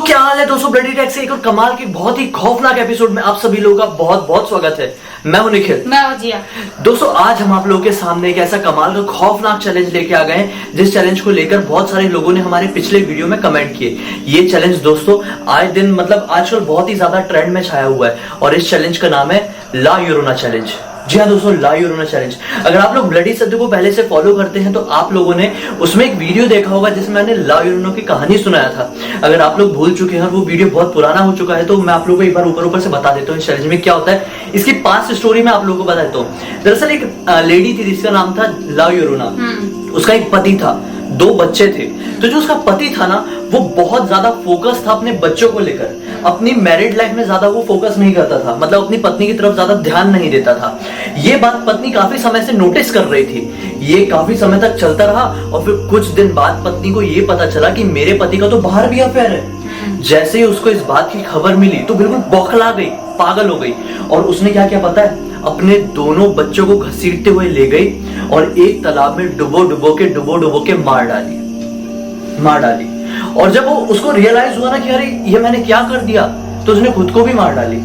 क्या हाल है दोस्तों, ब्लडी टैक्स से एक और कमाल के बहुत ही खौफनाक एपिसोड में आप सभी लोगों का बहुत बहुत स्वागत है। मैं हूं निखिल। मैं हूं जिया। दोस्तों आज हम आप लोगों के सामने एक ऐसा कमाल का खौफनाक चैलेंज लेके आ गए हैं, जिस चैलेंज को लेकर बहुत सारे लोगों ने हमारे पिछले वीडियो में कमेंट किए। ये चैलेंज दोस्तों आए दिन आजकल बहुत ही ज्यादा ट्रेंड में छाया हुआ है और इस चैलेंज का नाम है ला यूरोना चैलेंज। जी हाँ दोस्तों, ला यूरोना चैलेंज। अगर आप लोग ब्लडी सद्दू को पहले से फॉलो करते हैं तो आप लोगों ने उसमें एक वीडियो देखा होगा जिसमें मैंने ला यूरोना की कहानी सुनाया था। अगर आप लोग भूल चुके हैं और वो वीडियो बहुत पुराना हो चुका है तो मैं आप लोगों को एक बार ऊपर से बता देता हूँ इस चैलेंज में क्या होता है। इसकी पास्ट स्टोरी में आप लोगों को बता देता हूँ। दरअसल एक लेडी थी जिसका नाम था ला यूरोना। उसका एक पति था, 2 बच्चे थे। तो जो उसका पति था ना, वो बहुत ज्यादा फोकस था अपने बच्चों को लेकर। अपनी मैरिड लाइफ में ज्यादा वो फोकस नहीं करता था, मतलब अपनी पत्नी की तरफ ज्यादा ध्यान नहीं देता था। ये बात पत्नी काफी समय से नोटिस कर रही थी। ये काफी समय तक चलता रहा और फिर कुछ दिन बाद पत्नी को ये पता चला कि मेरे पति का तो बाहर भी अफेयर है। जैसे ही उसको इस बात की खबर मिली तो बिल्कुल बौखला गई, पागल हो गई। और उसने क्या किया पता है, अपने दोनों बच्चों को घसीटते हुए ले गई और एक तालाब में डुबो डुबो के मार डाली। और जब वो उसको रियलाइज हुआ ना कि अरे ये मैंने क्या कर दिया, तो उसने खुद को भी मार डाली।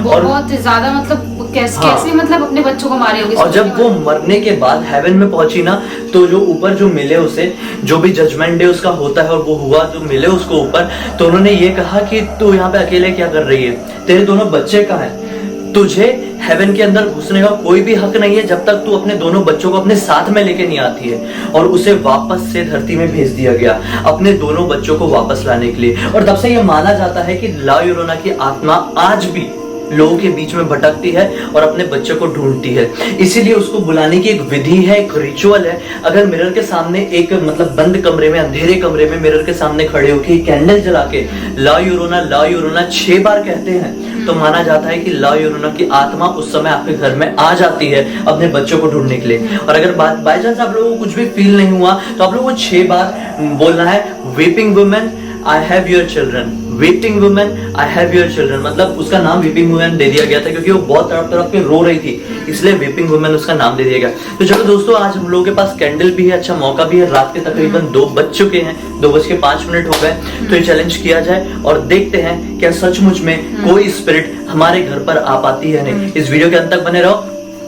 और बहुत ज्यादा कैसे मतलब अपने बच्चों को मारे होगी। और जब वो मरने के बाद हेवन में पहुंची ना, तो जो ऊपर जो मिले उसे, जो भी जजमेंट डे उसका होता है और वो हुआ, जो मिले उसको ऊपर, तो उन्होंने ये कहा कि तू यहाँ पे अकेले क्या कर रही है, तेरे दोनों बच्चे कहाँ हैं, तुझे हेवन के अंदर घुसने का कोई भी हक नहीं है जब तक तू अपने दोनों बच्चों को अपने साथ में लेके नहीं आती है। और उसे वापस से धरती में भेज दिया गया अपने दोनों बच्चों को वापस लाने के लिए। और तब से यह माना जाता है कि ला यूरोना की आत्मा आज भी लोगों के बीच में भटकती है और अपने बच्चे को ढूंढती है। इसीलिए उसको बुलाने की एक विधि है, एक रिचुअल है। अगर मिरर के सामने एक बंद कमरे में, अंधेरे कमरे में मिरर के सामने खड़े होकर कैंडल जला के ला यूरोना 6 बार कहते हैं, तो माना जाता है कि ला यूरोना की आत्मा उस समय आपके घर में आ जाती है अपने बच्चों को ढूंढने के लिए। और अगर बाय चांस आप लोगों को कुछ भी फील नहीं हुआ तो आप लोगों को 6 बार बोलना है, weeping women I have your children, weeping women I have your children. मतलब उसका नाम वीपिंग वुमेन दे दिया गया था क्योंकि वो बहुत तरफ के रो रही थी, इसलिए वीपिंग वुमेन उसका नाम दे दिया गया। तो चलो दोस्तों, आज हम लोगों के पास कैंडल भी है, अच्छा मौका भी है। रात के तकरीबन 2 बज चुके हैं, 2:05 हो गए। तो ये चैलेंज किया जाए और देखते हैं क्या सचमुच में कोई स्पिरिट हमारे घर पर आ पाती है नहीं। इस वीडियो के अंत तक बने रहो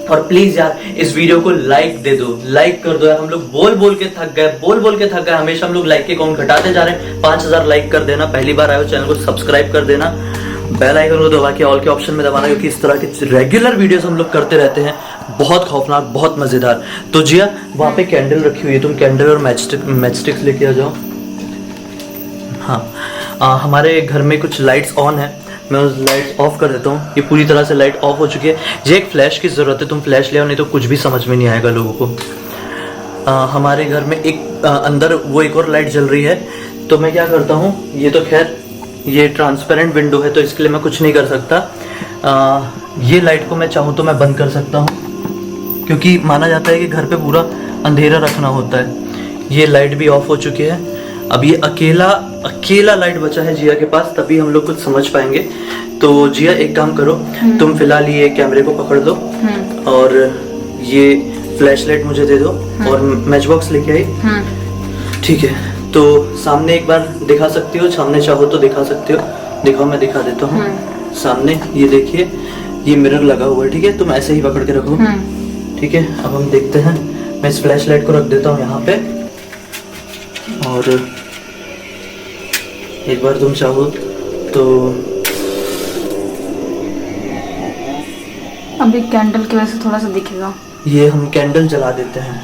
और प्लीज यार इस वीडियो को लाइक दे दो, लाइक कर दो यार। हम लोग बोल के थक गए, हमेशा हम लोग लाइक के काउंट घटाते जा रहे हैं। 5000 लाइक कर देना, पहली बार आए हो चैनल को सब्सक्राइब कर देना, बेल आइकन को दबा के ऑल के ऑप्शन में दबाना, क्योंकि इस तरह के रेगुलर वीडियोस हम लोग करते रहते हैं, बहुत खौफनाक, बहुत मजेदार। तो जिया, वहां पे कैंडल रखी हुई है, तुम कैंडल और मैचस्टिक्स लेके आ जाओ। हाँ, हमारे घर में कुछ लाइट्स ऑन है, मैं उस लाइट ऑफ कर देता हूँ। ये पूरी तरह से लाइट ऑफ हो चुकी है। ये एक फ्लैश की जरूरत है, तुम फ्लैश ले आओ, नहीं तो कुछ भी समझ में नहीं आएगा लोगों को। हमारे घर में एक अंदर वो एक और लाइट जल रही है, तो मैं क्या करता हूँ, ये तो खैर ये ट्रांसपेरेंट विंडो है तो इसके लिए मैं कुछ नहीं कर सकता। ये लाइट को मैं चाहूँ तो मैं बंद कर सकता हूँ, क्योंकि माना जाता है कि घर पे पूरा अंधेरा रखना होता है। ये लाइट भी ऑफ हो चुकी है। अब ये अकेला लाइट बचा है जिया के पास, तभी हम लोग कुछ समझ पाएंगे। तो जिया एक काम करो, तुम फिलहाल ये कैमरे को पकड़ लो और ये फ्लैश लाइट मुझे दे दो और मैच बॉक्स लेके आई। ठीक है, तो सामने एक बार दिखा सकती हो, सामने चाहो तो दिखा सकते हो। दिखाओ, मैं दिखा देता हूँ। सामने ये देखिए, ये मिरर लगा हुआ है। ठीक है, तुम ऐसे ही पकड़ के रखो। ठीक है, अब हम देखते हैं। मैं इस फ्लैश लाइट को रख देता हूँ यहाँ पे, और एक बार तुम चाहो तो अभी कैंडल की वजह से थोड़ा सा दिखेगा। ये हम कैंडल जला देते हैं।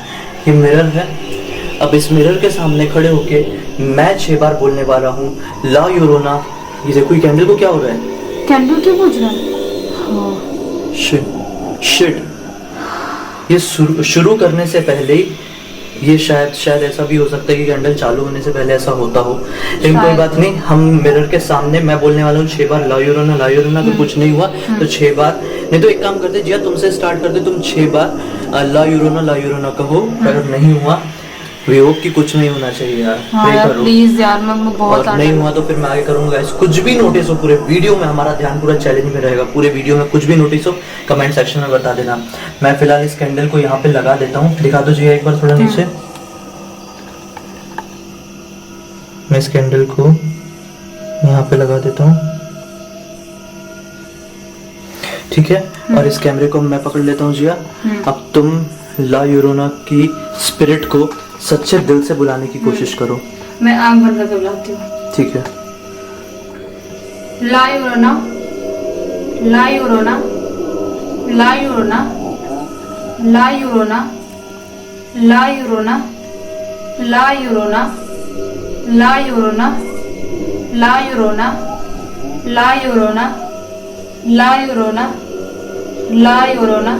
ये मिरर है। अब इस मिरर के सामने खड़े होके मैं 6 बार बोलने वाला हूँ, ला यूरोना। ये देखो, ये कैंडल को क्या हो रहा है? कैंडल क्यों बुझ रहा है? शिट। ये शुरू करने से पहले ही ये शायद ऐसा भी हो सकता है कि कैंडल चालू होने से पहले ऐसा होता हो, लेकिन कोई बात नहीं। हम मिरर के सामने मैं बोलने वाला हूँ 6 बार ला यूरोना, तो कुछ नहीं हुआ तो 6 बार। नहीं तो एक काम करते जिया, तुमसे स्टार्ट करते, तुम 6 बार ला यूरोना कहो। अगर नहीं हुआ, वी होप कि कुछ नहीं होना चाहिए यार। हाँ प्लीज यार, मैं बहुत नहीं हुआ तो फिर मैं आगे करूंगा। कुछ भी नोटिस हो पूरे वीडियो में, हमारा ध्यान पूरा चैलेंज में रहेगा। पूरे वीडियो में कुछ भी नोटिस हो कमेंट सेक्शन में बता देना। मैं फिलहाल इस कैंडल को यहाँ पे लगा देता हूँ। दिखा दो जी एक बार थोड़ा नीचे। मैं इस कैंडल को यहाँ पे लगा देता हूँ, ठीक है। और इस कैमरे को मैं पकड़ लेता हूँ जिया। अब तुम ला यूरोना की स्पिरिट को सच्चे दिल से बुलाने की कोशिश करो। मैं आंख बंद करके बुलाती हूँ। ठीक है। ला यूरोना, ला यूरोना, ला यूरोना, ला यूरोना, ला यूरोना, ला यूरोना, ला यूरोना, ला यूरोना, ला यूरोना, ला यूरोना, ला यूरोना,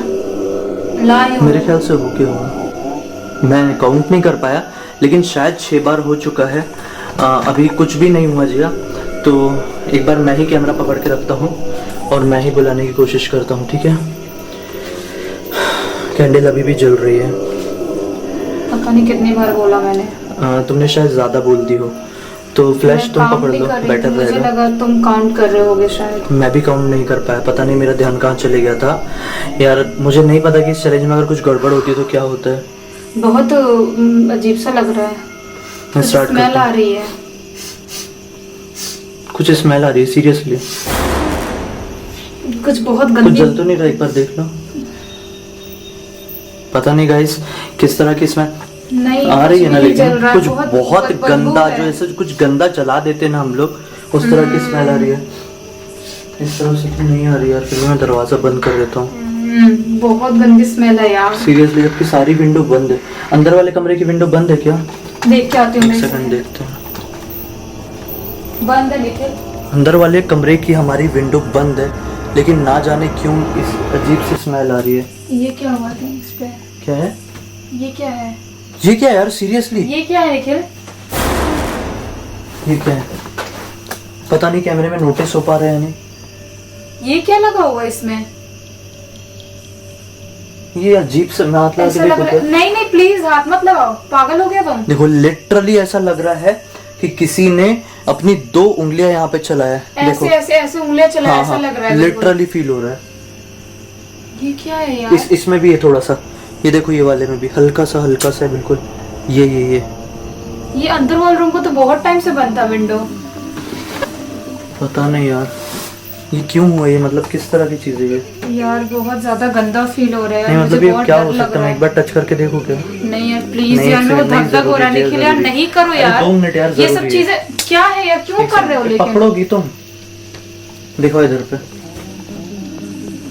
ला यूरोना। मेरे ख्याल से हो गया होगा, मैं काउंट नहीं कर पाया, लेकिन शायद 6 बार हो चुका है। अभी कुछ भी नहीं हुआ जिया, तो एक बार मैं ही कैमरा पकड़ के रखता हूँ और मैं ही बुलाने की कोशिश करता हूँ, ठीक है। कैंडल अभी भी जल रही है। पता नहीं कितनी बार बोला मैंने। तुमने शायद ज़्यादा बोल दी हो, तो फ्लैश तुम पकड़ लो, बेटर मुझे रहेगा। लगा तुम काउंट कर रहे होगे शायद। मैं भी काउंट नहीं कर पाया, पता नहीं मेरा ध्यान कहाँ चले गया था यार। मुझे नहीं पता कि इस चैलेंज में अगर कुछ गड़बड़ होती है तो क्या होता है। बहुत अजीब सा लग रहा है। मैं स्टार्ट स्मेल करता आ हूँ। रही है। कुछ स्मेल आ रही है सीरियसली। कुछ बहुत कुछ गंदी। जल तो नहीं रहा, एक बार देख लो। पता नहीं गाइस किस तरह की स्मेल नहीं आ रही है ना, कुछ भी नहीं लेकिन जल रहा, कुछ बहुत बदबू गंदा, है। जो ऐसे कुछ गंदा जला देते ना हम लोग, उस तरह की स्मेल आ रही है। इस तरह से तो नहीं आ रही यार, फिर मैं दरवाजा बंद कर देता हूँ। बहुत गंदी स्मेल है यार। सीरियसली, जबकि सारी विंडो बंद है। अंदर वाले कमरे की विंडो बंद है क्या? देख के आती हूँ। एक सेकंड देखते हैं। बंद है निखिल। अंदर वाले कमरे की हमारी विंडो बंद है, लेकिन ना जाने क्यों इस अजीब सी स्मेल आ रही है। ये क्या हुआ था इस पे? क्या है ये क्या है? ये? क्या है यार सीरियसली? ये क्या है निखिल? ये क्या है? पता नहीं कैमरे में नोटिस हो पा रहे हैं नहीं। ये क्या लगा हुआ है इसमें? ये अजीब सा, मैं हाथ लगा के ऐसा लग देखो रहा है। नहीं नहीं प्लीज हाथ मत लगाओ, पागल हो गया तुम। देखो, लिटरली ऐसा लग रहा है कि किसी ने अपनी 2 उंगलियां यहाँ पे चलाया है। देखो, ऐसे ऐसे ऐसे उंगलियां चला, हाँ ऐसा हाँ, लग रहा है बिल्कुल। लिटरली फील हो रहा है। ये क्या है यार? इसमें भी है थोड़ा सा। ये देखो, ये वाले में भी हल्का सा है बिल्कुल। ये अंदर वाले रूम को तो बहुत टाइम से बंद था विंडो। पता नहीं यार ये क्यों हुआ, ये मतलब किस तरह की चीजें है यार बहुत ज्यादा गंदा फील हो रहा है। नहीं मुझे मतलब ये बहुत क्या डर हो लग सकता है? रहा मैं है। एक बार टच करके देखूं क्या? नहीं यार प्लीज नहीं, यार, मेरे को नहीं, धक धक हो रहा है जरूरी, निखिल यार, जरूरी। नहीं करो अरे यार। 2 मिनट यार, ये सब जरूरी है। चीजें क्या है यार, क्यों कर रहे हो? लेकिन पकड़ोगी तुम? देखो इधर पे,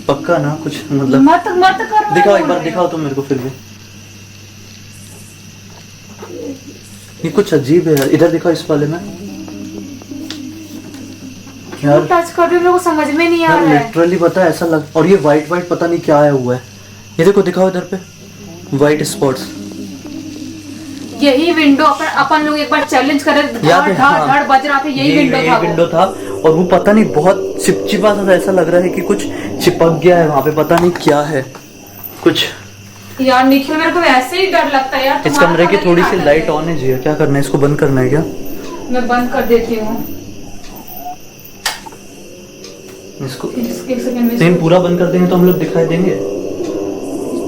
पक्का ना कुछ मतलब? मत मत करो। दिखाओ एक बार, दिखाओ तुम मेरे को फिर भी। ये कुछ अजीब है यार, इधर दिखाओ इस वाले में। क्यों टच कर रहे हो? मेरे को समझ में नहीं आ रहा है। लिटरली पता है ऐसा लग, और ये वाइट पता नहीं क्या आया हुआ है। ये देखो, दिखाओ इधर पे वाइट स्पॉट्स। यही विंडो अपन लोग एक बार चैलेंज करे, याद है? हाँ। धड़ बज रहा था, यही विंडो था। और वो पता नहीं बहुत चिपचिपा सा ऐसा लग रहा है कि कुछ चिपक गया है वहाँ पे, पता नहीं क्या है कुछ। यार निखिल मेरे को ऐसे ही डर लगता है यार। इस कमरे की थोड़ी सी लाइट ऑन है जी, क्या करना है? इसको बंद करना है क्या? मैं बंद कर देती हूँ इसको। एक सेकंड में। सेम पूरा बंद कर देंगे तो हम लोग दिखाई देंगे।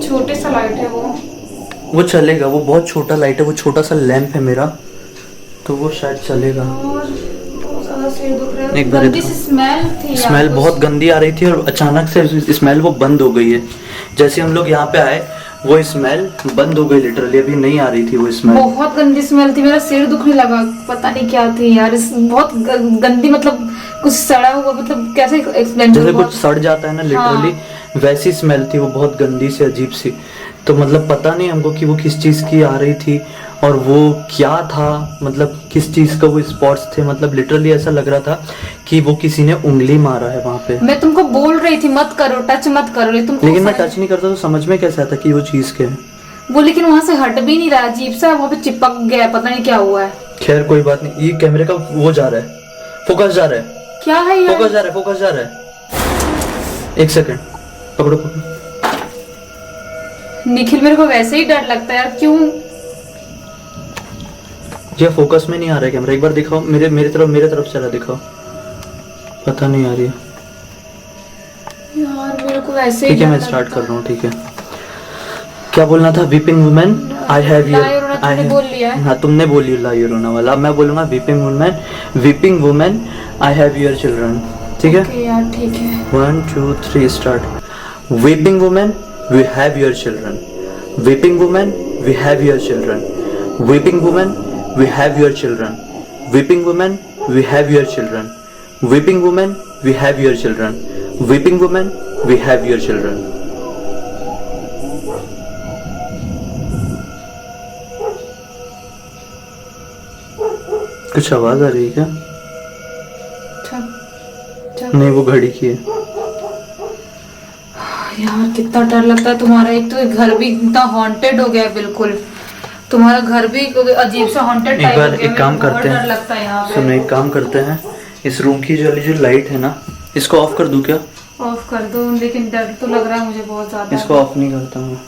छोटे सा लाइट है वो चलेगा, वो बहुत छोटा लाइट है, वो छोटा सा लैंप है मेरा, तो वो शायद चलेगा। और बहुत ज्यादा सिर दुख रहा है। एक बार गंदी सी स्मेल थी यार, स्मेल कुछ। बहुत गंदी आ रही थी और अचानक से स्मेल वो बंद हो गई है। जैसे हम लोग यहाँ पे आए वो स्मेल बंद हो गई लिटरली, अभी नहीं आ रही थी वो स्मेल। बहुत गंदी स्मेल थी, मेरा सिर दुखने लगा, पता नहीं क्या थी यार। बहुत गंदी, मतलब कुछ सड़ा हुआ, मतलब कैसे एक्सप्लेन जैसे करूं? कुछ सड़ जाता है ना लिटरली, हाँ। वैसी स्मेल थी वो, बहुत गंदी सी अजीब सी। तो मतलब पता नहीं हमको कि वो किस चीज की आ रही थी और वो क्या था, मतलब किस चीज का वो स्पॉट्स थे। मतलब लिटरली ऐसा लग रहा था कि वो किसी ने उंगली मारा है वहां पे। मैं तुमको बोल रही थी मत करो, टच मत करो, लेकिन मैं टच नहीं करता तो समझ में कैसे आता कि वो चीज क्या है वो? लेकिन वहां से हट भी नहीं रहा, अजीब सा वहां पे चिपक गया, पता नहीं क्या हुआ है। खैर कोई बात नहीं, ये कैमरे का वो जा रहा है, फोकस जा रहा है, क्या है यार? फोकस जा रहा है। एक सेकंड, पकड़ो पकड़ो। निखिल मेरे को वैसे ही डर लगता है यार, क्यों? ये फोकस में नहीं आ रहा है कैमरा, एक बार दिखाओ मेरे तरफ चला, दिखाओ। पता नहीं आ रही है यार, मेरे को वैसे ही ठीक है, मैं डर स्टार्ट लगता कर रहा हूँ। ठीक है, क्या बोलना था? वीपिंग वुमेन आई हैव ला यूरोना तुमने बोल लिया है। हाँ तुमने बोली ला यूरोना वाला, मैं बोलूंगा weeping women I have your children, ठीक है? ओके यार ठीक है। 1 2 3 start. Weeping women we have your children, weeping women we have your children, weeping women we have your children, weeping women we have your children, weeping women we have your children, weeping women we have your children. कुछ आवाज आ रही है क्या? नहीं, वो घड़ी की है। यार कितना डर लगता है तुम्हारा, एक तो घर भी इतना हॉन्टेड हो गया है, बिल्कुल तुम्हारा घर भी अजीब सा हॉन्टेड टाइप हो गया। एक काम करते हैं, डर लगता है यहाँ पे। सुनो एक काम करते हैं, इस रूम की जो लाइट है ना, इसको ऑफ कर दूं क्या? ऑफ कर दो, लेकिन डर तो लग रहा है मुझे बहुत ज्यादा। इसको ऑफ नहीं करता हूँ,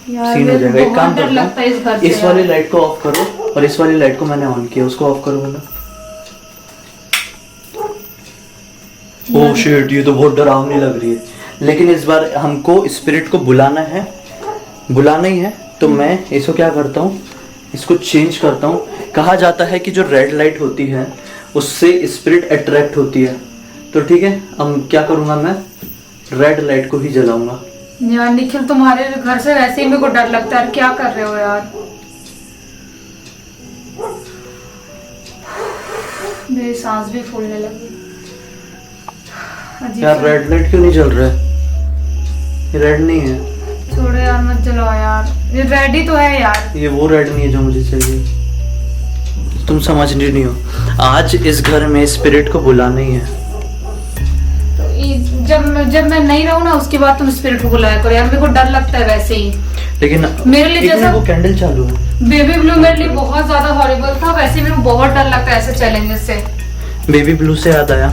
यार सीन हो जाएगा। एक काम डर लगता है इस घर करता से हूँ, इस वाली लाइट को ऑफ करो और इस वाली लाइट को मैंने ऑन किया, उसको ऑफ करो बोला। ओह शिट, ये तो बहुत डरावनी लग रही है। लेकिन इस बार हमको स्पिरिट को बुलाना ही है, तो मैं इसको क्या करता हूँ, इसको चेंज करता हूँ। कहा जाता है कि जो रेड लाइट होती है उससे स्पिरिट अट्रैक्ट होती है, तो ठीक है, अब क्या करूँगा, मैं रेड लाइट को ही जलाऊंगा। यार निखिल तुम्हारे घर से वैसे ही मेरे को डर लगता है, क्या कर रहे हो यार? मेरी सांस भी फूलने लगी। यार रेड लाइट क्यों नहीं जल रहा है? ये रेड नहीं है। छोड़ो यार, मत जलाओ यार, ये रेड ही तो है यार। ये वो रेड नहीं है जो मुझे चाहिए। तुम समझ नहीं हो, आज इस घर में स्पिरिट को बुलाना ही है। जब मैं नहीं रहूं ना, उसके बाद तुम स्पिरिट को बुलाया करो यार, मेरे को डर लगता है वैसे ही। लेकिन मेरे लिए जैसा वो कैंडल चालू है। बेबी ब्लू मेरे लिए बहुत ज्यादा हॉरिबल था, वैसे मेरे को बहुत डर लगता है ऐसे चैलेंजेस से। बेबी ब्लू से याद आया,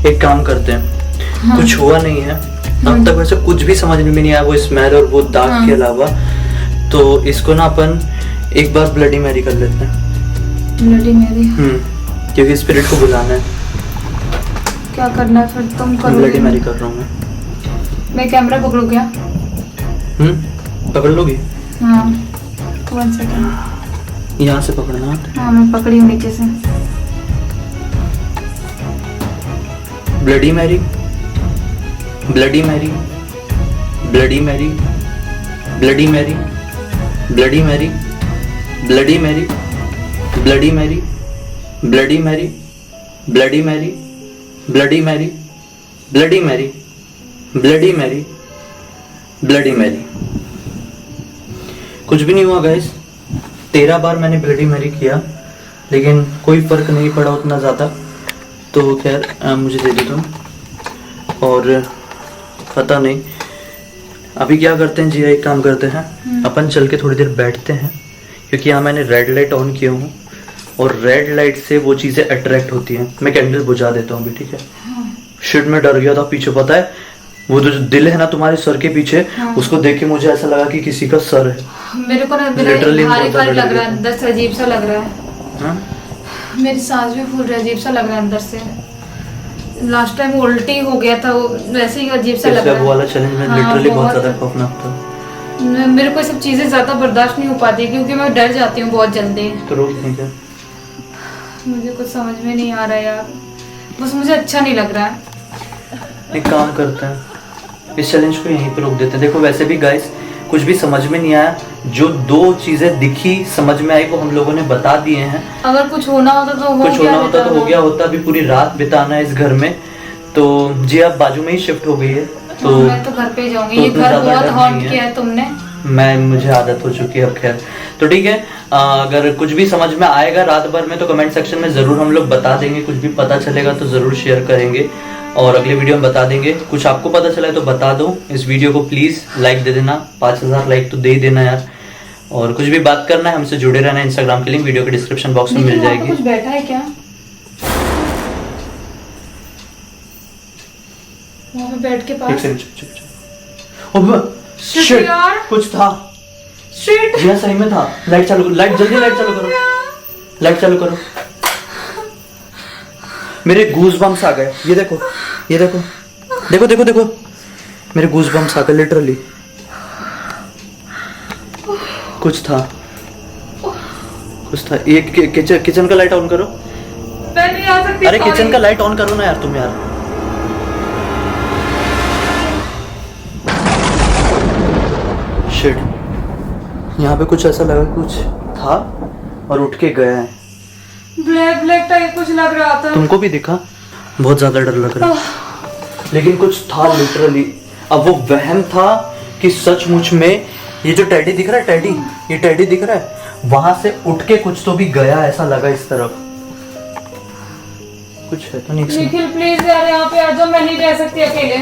एक काम करते हैं, हाँ। कुछ हुआ नहीं है अब तक, वैसे कुछ भी समझ में नहीं आया वो स्मेल और वो दाग हाँ। के अलावा, तो इसको ना अपन एक बार ब्लडी मैरी कर लेते हैं। Bloody Mary? क्योंकि स्पिरिट को बुलाना है। क्या करना है फिर? तुम करो। ब्लडी मैरी कर रहा हूँ मैं कैमरा पकड़ू क्या? पकड़ लोगी? हाँ 1 सेकंड, यहाँ से पकड़ना। हाँ मैं पकड़ी हूँ नीचे से। Bloody Mary, bloody Mary, bloody Mary, bloody Mary, bloody Mary, bloody Mary, bloody Mary, bloody Mary, bloody Mary, bloody Mary, bloody Mary, bloody Mary, bloody Mary. कुछ भी नहीं हुआ गाइस, 13 बार मैंने ब्लडी मैरी किया, लेकिन कोई फर्क नहीं पड़ा उतना ज्यादा। तो खैर मुझे दे दो तुम। और पता नहीं अभी क्या करते हैं जी, एक काम करते हैं, अपन चल के थोड़ी देर बैठते हैं, क्योंकि यहाँ मैंने रेड लाइट ऑन किया हूँ और रेड लाइट से वो चीजें अट्रैक्ट होती हैं। मैं कैंडल बुझा देता हूँ अभी, ठीक है? शिट, में डर गया था पीछे, पता है वो जो दिल है ना तुम्हारे सर के पीछे, उसको देख के मुझे ऐसा लगा कि किसी का सर है। मेरे को ना Literally भारी बहुत भारी ज्यादा लग रहा है, डर अंदर से अजीब सा लग रहा है। हाँ? मेरी सांस भी फूल रही है, अजीब सा लग रहा है अंदर से। लास्ट टाइम उल्टी हो गया था, वो वैसे ही अजीब सा लग रहा है। वो वाला चैलेंज में हाँ, लिटरली बहुत बहुत ज्यादा खौफनाक था। मेरे को ये सब चीजें ज्यादा बर्दाश्त नहीं हो पाती, क्योंकि मैं डर जाती हूँ बहुत जल्दी। तो रोक नहीं क्या? मुझे कुछ समझ में नहीं आ रहा है यार, बस मुझे अच्छा नहीं लग रहा है। एक काम करते हैं, इस चैलेंज को यहीं पे रोक देते हैं। देखो वैसे भी गाइस कुछ भी समझ में नहीं आया, जो 2 चीजें दिखी समझ में आई वो हम लोगों ने बता दिए हैं। अगर कुछ होना होता तो कुछ होना होता तो हो गया होता। अभी पूरी रात बिताना है इस घर में, तो जी आप बाजू में ही शिफ्ट हो गई है, तो मैं तो घर पे जाऊंगी। तो ये उतना घर ज्यादा बहुत डर हॉन्ट नहीं है। किया है तुमने। मुझे आदत हो चुकी है अब। खैर तो ठीक है, अगर कुछ भी समझ में आएगा रात भर में तो कमेंट सेक्शन में जरूर हम लोग बता देंगे, कुछ भी पता चलेगा तो जरूर शेयर करेंगे और अगले वीडियो में बता देंगे। कुछ आपको पता चला है तो बता दो। इस वीडियो को प्लीज लाइक दे देना, 5000 लाइक तो दे ही देना यार। और कुछ भी बात करना है हमसे जुड़े रहना है। इंस्टाग्राम की लिंक वीडियो के डिस्क्रिप्शन बॉक्स में मिल जाएगी। कुछ बैठा है क्या वहाँ पे बेड के एक पास? सेकंड, चुप चुप चुप। शिट, यार कुछ था। शिट, यह सही में था। लाइट चालू करो, लाइट जल्दी लाइट चालू करो, लाइट चालू करो। मेरे गूज बम्स आ गए, ये देखो, ये देखो, देखो देखो देखो, मेरे गूज बम्स आ गए लिटरली। कुछ था, कुछ था। ये किचन का लाइट ऑन करो। मैं नहीं आ सकती। अरे किचन का लाइट ऑन करो ना यार तुम यार। शिट, यहाँ पे कुछ ऐसा लगा कुछ था और उठ के गया है। ब्लैक ब्लैक टाइप कुछ लग रहा था। तुमको भी दिखा? बहुत ज्यादा डर लग रहा है, लेकिन कुछ था लिटरली। अब वो वहम था कि सचमुच में ये जो टेडी दिख रहा है, टेडी, ये टेडी दिख रहा है, वहां से उठ के कुछ तो भी गया, ऐसा लगा इस तरफ। कुछ है तो नहीं इसमें? निखिल प्लीज यार यहाँ पे आ जाओ, मैं नहीं रह सकती अकेले।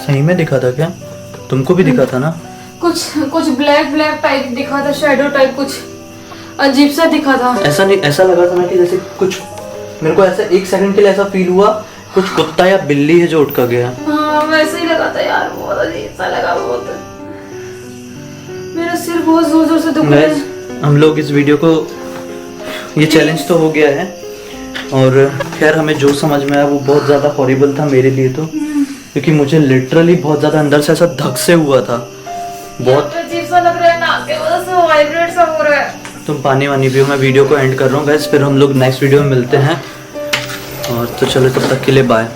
सही में दिखा था क्या? तुमको भी दिखा था ना? कुछ कुछ ब्लैक ब्लैक टाइप दिखा था, शैडो टाइप, कुछ अजीब सा दिखा था। ऐसा नहीं, ऐसा लगा था ना कि जैसे कुछ, मेरे को ऐसा एक सेकंड के लिए ऐसा फील हुआ कुछ कुत्ता या बिल्ली है जो उठ कर गया। हाँ वैसे ही लगा था यार, बहुत अजीब सा लगा। बहुत, मेरा सिर बहुत जोर जोर से दुख रहा है। हम लोग इस वीडियो को, ये चैलेंज तो हो गया है, और खैर हमें जो समझ में आया वो बहुत ज़्यादा हॉरिबल था मेरे लिए तो, क्योंकि मुझे लिटरली बहुत ज़्यादा अंदर से ऐसा धक से हुआ था। बहुत अजीब सा लग रहा है, नाक के वजह से वाइब्रेट सा हो रहा है। तुम पानी वानी पियो, मैं वीडियो को एंड कर रहा हूँ गाइस, फिर हम लोग नेक्स्ट वीडियो में मिलते हैं। और तो चलो तब तक के लिए बाय।